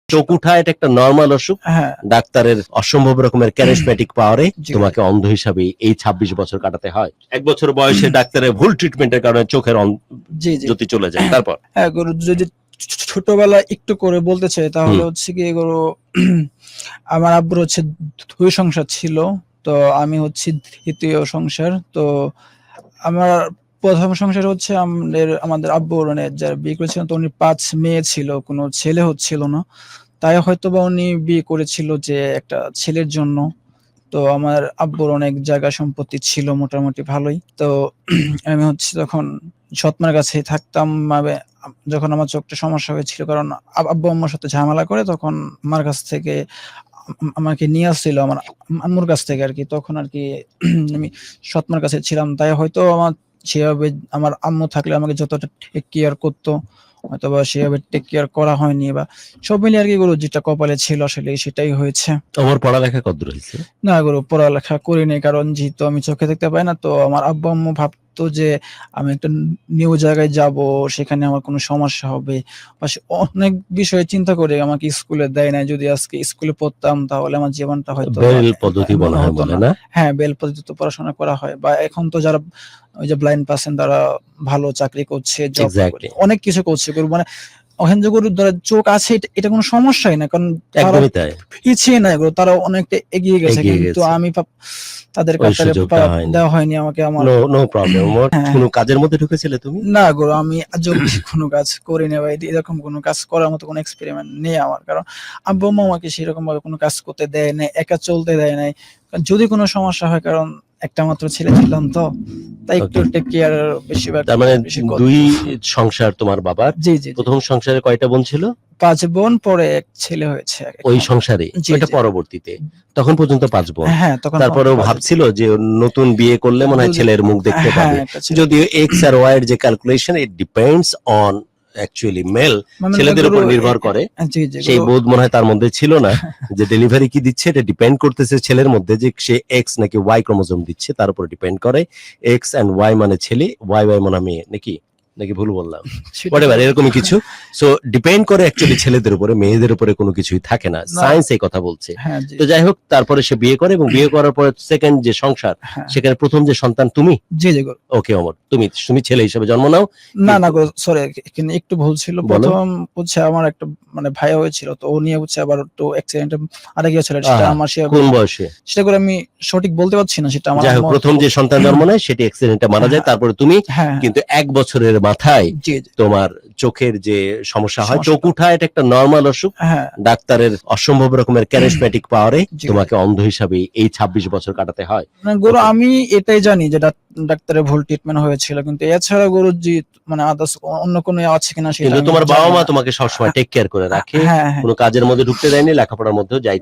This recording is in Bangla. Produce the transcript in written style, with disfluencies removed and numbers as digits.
চোখ উঠা এটা একটা নরমাল অসুখ। হ্যাঁ, ডাক্তারের অসম্ভব রকমের ক্যারিসম্যাটিক পাওয়ারে জি। তোমাকে অন্ধ হিসাবে এই 26 বছর কাটাতে হয়। 1 বছর বয়সে ডাক্তারের ভুল ট্রিটমেন্টের কারণে চোখের জি, জি। জ্যোতি চলে যায়। তারপর হ্যাঁ, গরু যদি ছোটবেলায় একটু করে বলতে চাই তাহলে হচ্ছে গিয়ে গরু আমার আব্বুর হচ্ছে 2 সংসার ছিল। তো আমি হচ্ছি 3য় সংসার। তো আমার ১ম সংসার হচ্ছে আমাদের আব্বু মানে যারা বিয়ে করেছিলেন তো উনি 5 মেয়ে ছিল, কোনো ছেলে হচ্ছিল না। তাই হয়তোবা উনি বিয়ে করেছিল যে একটা ছেলের জন্য। তো আমার আব্বুর অনেক জায়গা সম্পত্তি ছিল মোটামুটি ভালোই। তো আমি হচ্ছে তখন সৎমার কাছেই থাকতাম। যখন আমার চোখটা সমস্যা হয়েছিল কারণ আব্বু-আম্মুর সাথে ঝামেলা করে তখন আমার কাছ থেকে আমাকে নিয়ে আসছিল আমার আম্মুর কাছ থেকে আরকি। তখন আরকি আমি সৎমার কাছে ছিলাম। তাই হয়তো সেভাবে আমার আম্মু থাকলে আমাকে যতটা টেক কেয়ার করত, হয়তোবা সেভাবে টেক কেয়ার করা হয়নি বা সব মিলিয়ে আরকি এগুলো যেটা কপালে ছিল আসলে সেটাই হয়েছে। তোমার পড়ালেখা কতদূর হয়েছে? না এগুলো পড়ালেখা করিনি কারণ যেহেতু আমি চোখে দেখতে পাই না তো আমার আব্বু-আম্মু ভাবতো যে আমি একটা নিউ জায়গায় যাবো, সেখানে আমার কোনো সমস্যা হবে বা অনেক বিষয়ে চিন্তা করে আমাকে স্কুলে দেয় নাই। যদি আজকে স্কুলে পড়তাম তাহলে আমার জীবনটা হয়তো বেল পদ্ধতি মনে হয় হতো বলে না। না? হ্যাঁ, বেল পদ্ধতিতে পড়াশোনা করা হয় বা এখন তো যারা ওই যে ব্লাইন্ড পারসন তারা ভালো চাকরি করছে, জব এক্সাক্টলি। অনেক কিছু করছে। মানে অহেন যে গরুর ধরেন চোখ আছে এটা কোনো সমস্যাই না। কারণ তারা একদমই তাই। পিছিয়ে নাই গো। তারা অনেকটা এগিয়ে গেছে। এগিয়ে কিন্তু গেছে। আমি তাদের ওই কাতারে সুযোগটা হয়নি। দেওয়া হয়নি আমাকে আমার নো প্রবলেম। হ্যাঁ, কোনো কাজের মধ্যে ঢুকেছিলে তুমি? না গো আমি আজ অব্দি কোনো কাজ করিনি বা এরকম কোনো কাজ করার মতো কোনো এক্সপেরিমেন্ট নেই আমার। কারণ আব্বু-আম্মু আমাকে সেরকমভাবে কোনো কাজ করতে দেয় নাই, একা চলতে দেয় নাই। যদি কোনো সমস্যা হয় কারণ একটা মাত্র ছেলে ছিলাম তো। তাই একটু ওকে। টেক কেয়ার বেশিরভাগ তার মানে বেশি করত। 2 সংসার তোমার বাবার। জি, জি, জি। ১ম সংসারে কয়টা বোন ছিল? ৫ বোন পরে ১ ছেলে হয়েছে ওই এখন। সংসারে? জি, ওইটা জি। পরবর্তীতে। তখন পর্যন্ত 5 বোন। হ্যাঁ, তখন তারপরেও ৫ ভাবছিল যে নতুন বিয়ে করলে মনে হয় যদি ছেলের মুখ দেখতে হ্যাঁ, পাবে। একটা ছেলে যদিও X আর Y এর যে calculation it depends on actually male মানে ছেলেদের গরু উপর নির্ভর করে। জি, জি, সেই গরু বোধ মনে হয় তার মধ্যে ছিল না যে ডেলিভারি কি দিচ্ছে এটা ডিপেন্ড করতেছে ছেলের মধ্যে যে সে এক্স নাকি ওয়াই ক্রোমোজোম দিচ্ছে তার উপর ডিপেন্ড করে। এক্স এন্ড ওয়াই মানে ছেলে, ওয়াই ওয়াই মানে মেয়ে নাকি নাকি ভুল বললাম? সেটা হোয়াটএভার এরকমই কিছু। সো ডিপেন্ড করে অ্যাকচুয়ালি ছেলেদের উপরে, মেয়েদের উপরে কোনো কিছুই থাকে না। না সায়েন্স এই কথা বলছে। হ্যাঁ, জি, তো যাই হোক তারপরে সে বিয়ে করে এবং বিয়ে করার পরে সেকেন্ড যে সংসার হ্যাঁ, সেখানে প্রথম যে সন্তান তুমি? জি, জি, গরু ওকে অমর তুমি ছেলে হিসেবে জন্ম নাও। না, না কিন্তু গো সরি এখানে একটু ভুল ছিল। বলো। ১ম হচ্ছে আমার একটা মানে ভাইয়া হয়েছিল। তো ও নিয়ে হচ্ছে আবার একটু অ্যাক্সিডেন্টে মারা গিয়েছিল। সেটা আহা, আমার সেভাবে কোন বয়সে? সেটা করে আমি সঠিক বলতে পারছি না। সেটা আমার যাই হোক আম্মু হয়তো প্রথম যে সন্তান জন্ম নেয় সেটি অ্যাক্সিডেন্টে মারা যায়। হ্যাঁ, তারপরে তুমি হ্যাঁ, কিন্তু 1 বছরের মাথায় জি, জি, তোমার চোখের যে সমস্যা হয়, চোখ সমস্যাটা উঠা এটা একটা নরমাল অসুখ। হ্যাঁ, ডাক্তারের অসম্ভব রকমের ক্যারিসম্যাটিক পাওয়ারে জি। তোমাকে অন্ধ হিসাবে এই 26 বছর কাটাতে হয়। মানে গরু ওকে। আমি এটাই জানি যে ডাক্তারের ভুল ট্রিটমেন্ট হয়েছিল। কিন্তু এছাড়া গরুর যে মানে আদার্স অন্য কোনো আছে কিনা সেটা কিন্তু আমি তোমার জানি বাবা-মা না। তোমাকে সবসময় টেক কেয়ার করে রাখে। হ্যাঁ, হ্যাঁ। কোনো কাজের মধ্যে ঢুকতে দেয়নি, লেখাপড়ার মধ্যেও যাই